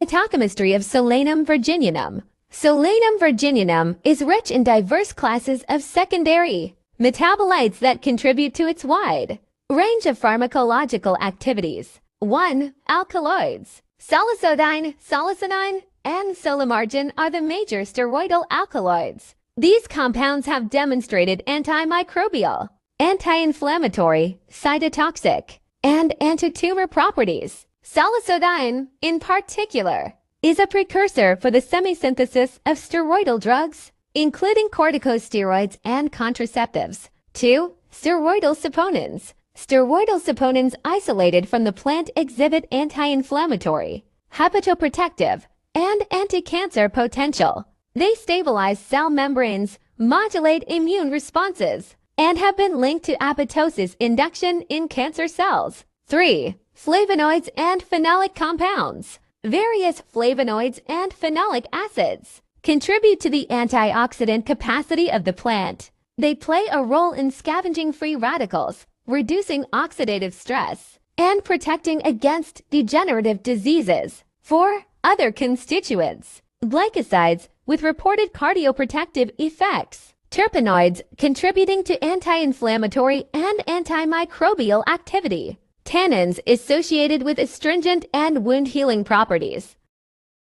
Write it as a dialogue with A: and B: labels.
A: Phytochemistry of Solanum virginianum. Solanum virginianum is rich in diverse classes of secondary metabolites that contribute to its wide range of pharmacological activities. 1. Alkaloids. Salicylidine, salicylanine, and solamargin are the major steroidal alkaloids. These compounds have demonstrated antimicrobial, anti-inflammatory, cytotoxic, and anti-tumor properties. Salicylidine, in particular, is a precursor for the semisynthesis of steroidal drugs, including corticosteroids and contraceptives. 2. Steroidal saponins. Steroidal saponins isolated from the plant exhibit anti-inflammatory, hepatoprotective, and anti-cancer potential. They stabilize cell membranes, modulate immune responses, and have been linked to apoptosis induction in cancer cells. 3. Flavonoids and phenolic compounds. Various flavonoids and phenolic acids contribute to the antioxidant capacity of the plant. They play a role in scavenging free radicals, reducing oxidative stress, and protecting against degenerative diseases. 4. Other constituents. Glycosides with reported cardioprotective effects. Terpenoids contributing to anti-inflammatory and antimicrobial activity. Tannins associated with astringent and wound healing properties.